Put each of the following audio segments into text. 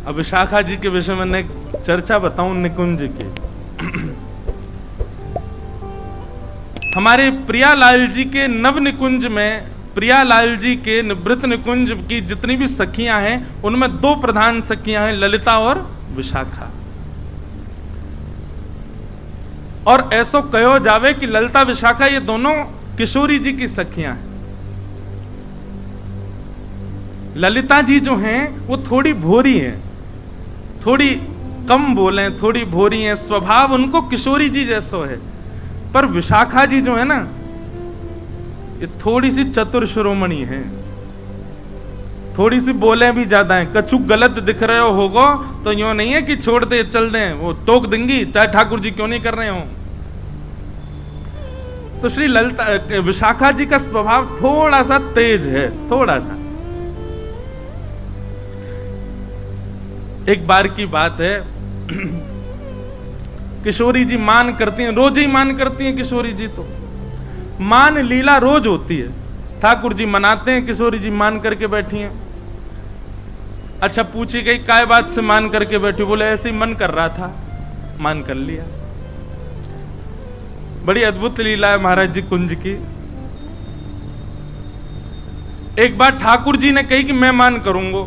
अब विशाखा जी के विषय में एक चर्चा बताऊं निकुंज की। हमारे प्रियालाल जी के नव निकुंज में प्रियालाल जी के निवृत्त निकुंज की जितनी भी सखियां हैं उनमें दो प्रधान सखियां हैं, ललिता और विशाखा। और ऐसा कहो जावे कि ललिता विशाखा ये दोनों किशोरी जी की सखियां हैं। ललिता जी जो हैं वो थोड़ी भोरी हैं, थोड़ी कम बोले, थोड़ी भोरी हैं, स्वभाव उनको किशोरी जी जैसा है। पर विशाखा जी जो है ना ये थोड़ी सी चतुर शिरोमणि है, थोड़ी सी बोले भी ज्यादा है। कछु गलत दिख रहे हो होगो तो यूं नहीं है कि छोड़ दे चल दे, वो टोक देंगी चाहे ठाकुर जी क्यों नहीं कर रहे हो। तो श्री ललिता विशाखा जी का स्वभाव थोड़ा सा तेज है, थोड़ा सा। एक बार की बात है, किशोरी जी मान करती हैं, रोज ही मान करती हैं किशोरी जी। तो मान लीला रोज होती है, ठाकुर जी मनाते हैं, किशोरी जी मान करके बैठी हैं। अच्छा पूछी गई काय बात से मान करके बैठी, बोले ऐसे ही मन कर रहा था, मान कर लिया। बड़ी अद्भुत लीला है महाराज जी कुंज की। एक बार ठाकुर जी ने कही कि मैं मान करूंगा,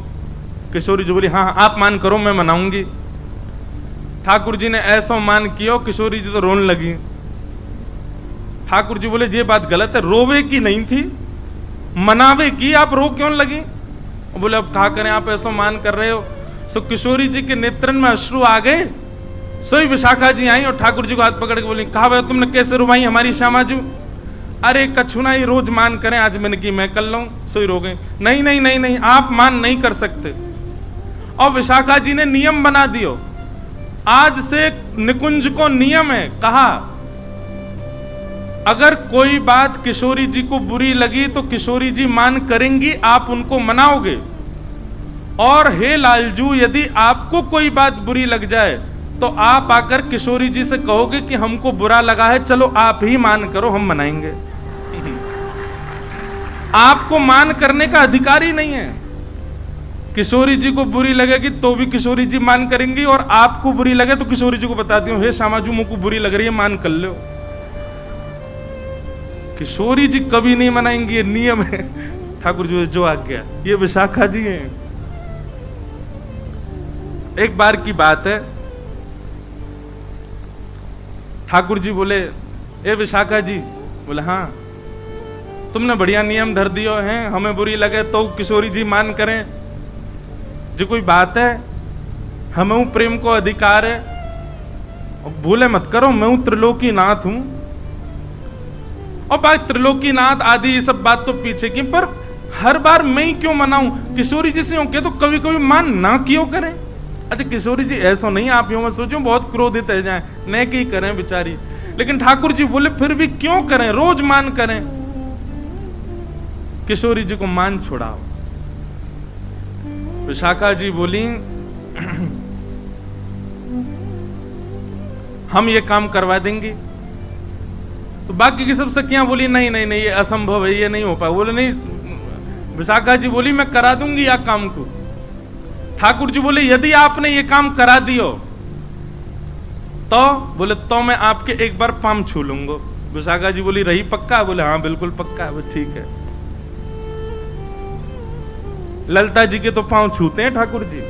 किशोरी जी बोली हाँ आप मान करो मैं मनाऊंगी। ठाकुर जी ने ऐसा मान किया, किशोरी जी तो रोने लगी। ठाकुर जी बोले ये बात गलत है, रोवे की नहीं थी, मनावे की, आप रो क्यों लगी। बोले अब कहा करें, आप ऐसा मान कर रहे हो। सो किशोरी जी के नेत्रन में अश्रु आ गए। सोई विशाखा जी आई और ठाकुर जी को हाथ पकड़ के बोली कहा भाई तुमने कैसे रुवाई हमारी श्यामाजू। अरे कछुना ही रोज मान करें, आज मैंने की मैं कर लूं। सोई रो गई, नहीं नहीं नहीं नहीं आप मान नहीं कर सकते। और विशाखा जी ने नियम बना दियो, आज से निकुंज को नियम है, कहा अगर कोई बात किशोरी जी को बुरी लगी तो किशोरी जी मान करेंगी, आप उनको मनाओगे। और हे लालजू यदि आपको कोई बात बुरी लग जाए तो आप आकर किशोरी जी से कहोगे कि हमको बुरा लगा है, चलो आप ही मान करो, हम मनाएंगे। आपको मान करने का अधिकार ही नहीं है। किशोरी जी को बुरी लगेगी तो भी किशोरी जी मान करेंगी, और आपको बुरी लगे तो किशोरी जी को बताती हूं हे श्यामाजू मुझको बुरी लग रही है, मान कर लो। किशोरी जी कभी नहीं मनाएंगी, ये नियम है ठाकुर जी जो आज्ञा। ये विशाखा जी हैं। एक बार की बात है, ठाकुर जी बोले ए विशाखा जी, बोले हाँ तुमने बढ़िया नियम धर दियो हैं, हमें बुरी लगे तो किशोरी जी मान करें, जो कोई बात है, हमें प्रेम को अधिकार है। और भूले मत करो मैं हूं त्रिलोकी नाथ हूं। और बात त्रिलोकी नाथ आदि ये सब बात तो पीछे की, पर हर बार मैं ही क्यों मनाऊं। किशोरी जी से हो के तो कभी कभी मान ना क्यों करें। अच्छा किशोरी जी ऐसा नहीं, आप यूं मत सोचो बहुत क्रोधित है जाए, न की करें बेचारी। लेकिन ठाकुर जी बोले फिर भी क्यों करें, रोज मान करें। किशोरी जी को मान छुड़ाओ। विशाखा जी बोली हम ये काम करवा देंगे। तो बाकी की सब सखियां बोली नहीं नहीं नहीं ये असंभव है, ये नहीं हो पाए। बोले नहीं, विशाखा जी बोली मैं करा दूंगी या काम को। ठाकुर जी बोले यदि आपने ये काम करा दियो तो, बोले तो मैं आपके एक बार पाम छू लूंगा। विशाखा जी बोली रही पक्का, बोले हाँ बिल्कुल पक्का है, ठीक है। ललिता जी के तो पांव छूते हैं ठाकुर जी।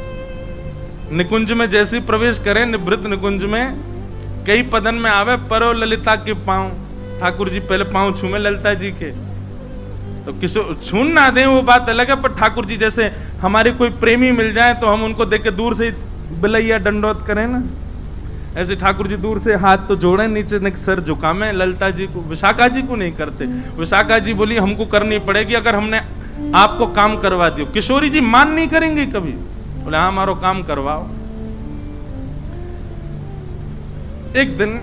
निकुंज में जैसे प्रवेश करें, निवृत्त निकुंज में कई पदन में आवे परो ललिता के पांव, ठाकुर जी पहले पांव छूमे ललिता जी के। तो किशोर छून ना दें वो बात अलग है, पर ठाकुर जी जैसे हमारे कोई प्रेमी मिल जाए तो हम उनको देख के दूर से बिलैया दंडोत करें ना, ऐसे ठाकुर जी दूर से हाथ तो जोड़े, नीचे ने सर झुकामे ललिता जी को। विशाखा जी को नहीं करते। विशाखा जी बोली हमको करनी पड़ेगी अगर हमने आपको काम करवा दियो। किशोरी जी मान नहीं करेंगे कभी। बोले हाँ हमारो काम करवाओ। एक दिन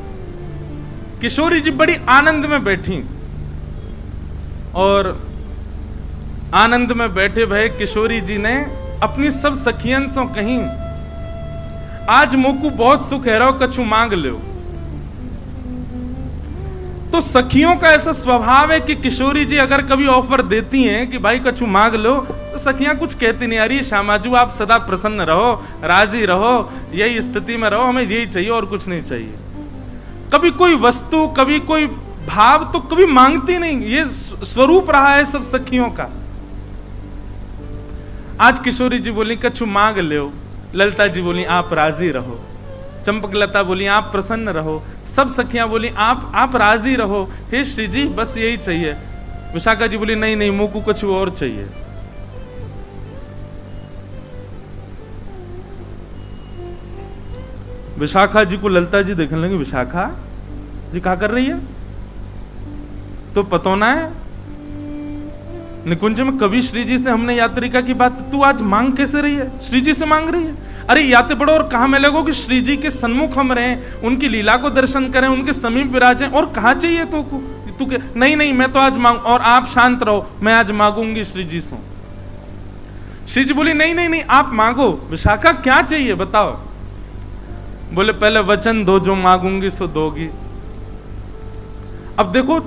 किशोरी जी बड़ी आनंद में बैठी, और आनंद में बैठे भय किशोरी जी ने अपनी सब सखियन से कहीं आज मोकू बहुत सुख है, रहो कछु मांग लो। तो सखियों का ऐसा स्वभाव है कि किशोरी जी अगर कभी ऑफर देती हैं कि भाई कछु मांग लो, तो सखियां कुछ कहती नहीं, अरे श्यामाजू आप सदा प्रसन्न रहो, राजी रहो, यही स्थिति में रहो, हमें यही चाहिए और कुछ नहीं चाहिए। कभी कोई वस्तु, कभी कोई भाव तो कभी मांगती नहीं, ये स्वरूप रहा है सब सखियों का। आज किशोरी जी बोली कछु मांग लो, ललिता जी बोली आप राजी रहो, चंपकलता बोली आप प्रसन्न रहो, सब सखियां बोली आप राजी रहो, हे श्री जी बस यही चाहिए। विशाखा जी बोली नहीं नहीं, मुझको कुछ और चाहिए। विशाखा जी को ललिता जी देखने लगे, विशाखा जी क्या कर रही है, तो पतो ना है निकुंज में कभी श्री जी से हमने यात्रिका की बात, तू आज मांग कैसे रही है, श्री जी से मांग रही है। अरे याते पड़ो और कहा मैं लगो कि श्री जी के सन्मुख हम रहें, उनकी लीला को दर्शन करें, उनके समीप विराजें, और कहा चाहिए तो तू के नहीं नहीं मैं तो आज मांग, और आप शांत रहो, मैं आज मांगूंगी श्री जी से। श्री जी बोली नहीं नहीं नहीं आप मांगो। विशाखा क्या चाहिए बताओ। बोले पहले वचन दो, जो मांगूंगी सो दोगी। अब देखो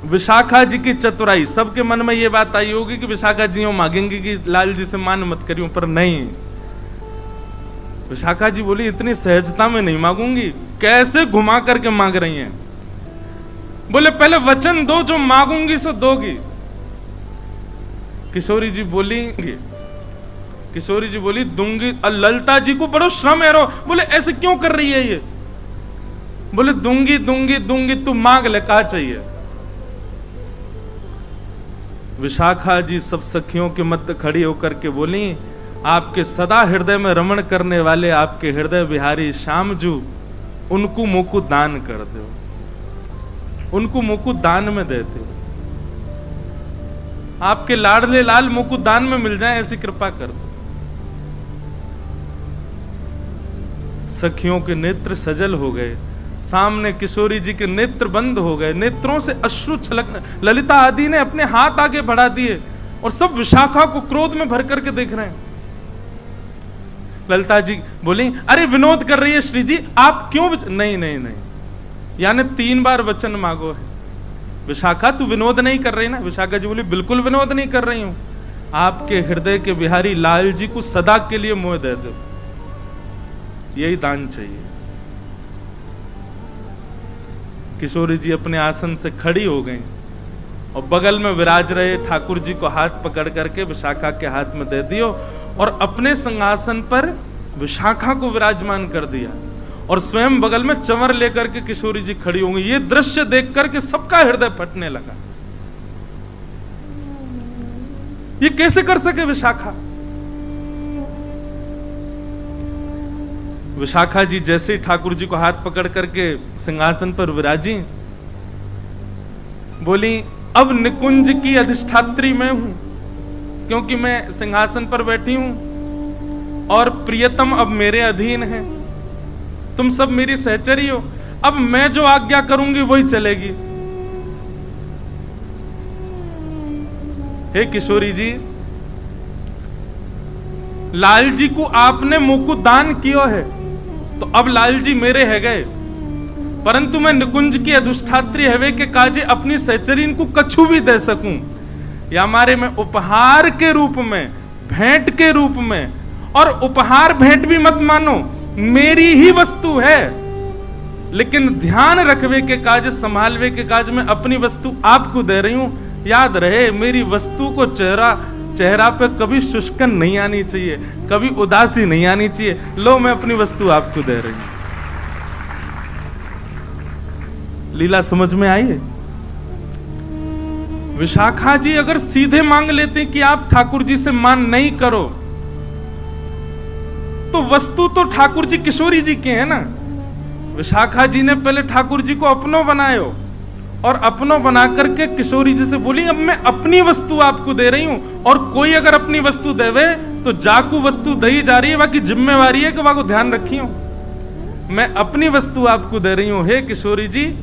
विशाखा जी की चतुराई, सबके मन में ये बात आई होगी कि विशाखा जी मांगेंगी कि लाल जी से मान मत करियो, पर नहीं, विशाखा जी बोली इतनी सहजता में नहीं मांगूंगी, कैसे घुमा करके मांग रही हैं। बोले पहले वचन दो, जो मांगूंगी सो दोगी। किशोरी जी बोली दूंगी। ललिता जी को बड़ो श्रम है रो, बोले ऐसे क्यों कर रही है ये, बोले दूंगी दूंगी दूंगी, तू मांग ले क्या चाहिए। विशाखा जी सब सखियों के मध्य खड़ी होकर के बोली, आपके सदा हृदय में रमण करने वाले आपके हृदय बिहारी श्याम जू, उनको मुकु दान कर दो, उनको मुकु दान में दे दो, आपके लाडले लाल मुकु दान में मिल जाए, ऐसी कृपा कर दो। सखियों के नेत्र सजल हो गए, सामने किशोरी जी के नेत्र बंद हो गए, नेत्रों से अश्रु छलकने। ललिता आदि ने अपने हाथ आगे बढ़ा दिए और सब विशाखा को क्रोध में भर करके देख रहे हैं। ललिता जी बोली अरे विनोद कर रही है श्री जी, आप क्यों नहीं नहीं नहीं, यानी 3 बार वचन मांगो है। विशाखा तू विनोद नहीं कर रही ना। विशाखा जी बोली बिल्कुल विनोद नहीं कर रही हूं, आपके हृदय के बिहारी लाल जी को सदा के लिए मोह दे दो, यही दान चाहिए। किशोरी जी अपने आसन से खड़ी हो गई और बगल में विराज रहे ठाकुर जी को हाथ पकड़ करके विशाखा के हाथ में दे दियो और अपने सिंहासन पर विशाखा को विराजमान कर दिया और स्वयं बगल में चंवर लेकर के किशोरी जी खड़ी होंगी। ये दृश्य देख करके सबका हृदय फटने लगा। ये कैसे कर सके विशाखा। विशाखा जी जैसे ही ठाकुर जी को हाथ पकड़ करके सिंहासन पर विराजी, बोली अब निकुंज की अधिष्ठात्री मैं हूं, क्योंकि मैं सिंहासन पर बैठी हूं और प्रियतम अब मेरे अधीन है, तुम सब मेरी सहचरी हो, अब मैं जो आज्ञा करूंगी वही चलेगी। हे किशोरी जी, लाल जी को आपने मुकुट दान किया है तो अब लाल जी मेरे है गए, परंतु मैं निकुंज की अधिष्ठात्री हवे के काजे अपनी सहचरीन को कछु भी दे सकूं, या हमारे में उपहार के रूप में, भेंट के रूप में, और उपहार भेंट भी मत मानो, मेरी ही वस्तु है, लेकिन ध्यान रखवे के काज, संभालवे के काज में अपनी वस्तु आपको दे रही हूं। याद रहे मेरी वस्तु को चेहरा पे कभी शुष्कन नहीं आनी चाहिए, कभी उदासी नहीं आनी चाहिए। लो मैं अपनी वस्तु आपको दे रही हूं। लीला समझ में आई है। विशाखा जी अगर सीधे मांग लेते कि आप ठाकुर जी से मान नहीं करो, तो वस्तु तो ठाकुर जी किशोरी जी के हैं ना। विशाखा जी ने पहले ठाकुर जी को अपनो बनायो और अपनो बना करके किशोरी जी से बोली अब मैं अपनी वस्तु आपको दे रही हूं, और कोई अगर अपनी वस्तु देवे तो जाकू वस्तु दई जा रही है, बाकी जिम्मेवारी है कि वहां को ध्यान रखी हो। मैं अपनी वस्तु आपको दे रही हूं। हे किशोरी जी,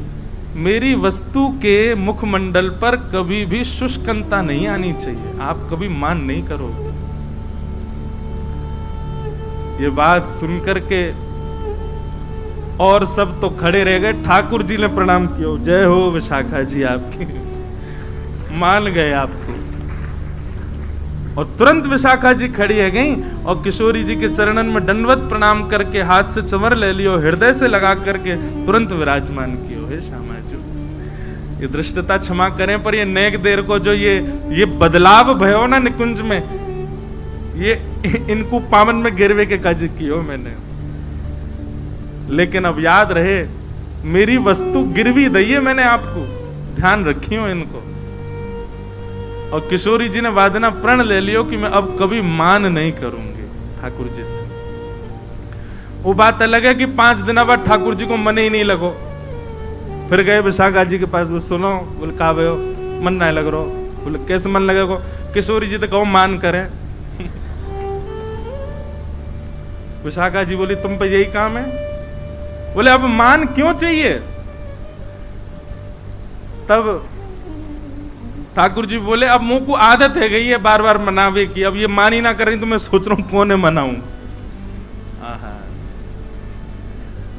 मेरी वस्तु के मुखमंडल पर कभी भी शुष्कता नहीं आनी चाहिए, आप कभी मान नहीं करो। ये बात सुनकर के और सब तो खड़े रह गए। ठाकुर जी ने प्रणाम किया, जय हो विशाखा जी आपकी, मान गए आपको। और तुरंत विशाखा जी खड़ी है गई और किशोरी जी के चरणन में दंडवत प्रणाम करके हाथ से चमर ले लियो, हृदय से लगा करके तुरंत विराजमान कियो। हे श्यामा जी, ये दृष्टता क्षमा करें, पर ये नेक देर को जो ये बदलाव भयो ना निकुंज में, ये इनको पावन में गिरवे के काज कियो मैंने। लेकिन अब याद रहे, मेरी वस्तु गिरवी दइए मैंने आपको, ध्यान रखियो इनको। और किशोरी जी ने वादना प्रण ले लियो कि मैं अब कभी मान नहीं करूंगी ठाकुर जी से। वो बात अलग है कि 5 दिन बाद ठाकुर जी को मन ही नहीं लगो। फिर गए विशाखा जी के पास, वो सुनो, बोले का भयो मन नहीं लग रहा। बोले कैसे मन लगेगा? किशोरी जी तो कहो मान करें। विशाखा जी बोली तुम पे यही काम है? बोले अब मान क्यों चाहिए? तब ठाकुर जी बोले अब मुंह को आदत है गई है बार बार मनावे की, अब ये मान ही ना करें तो मैं सोच रहा हूं कौन मनाऊं।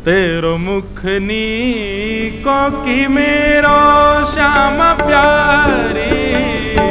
तेरो मुख नी को की मेरो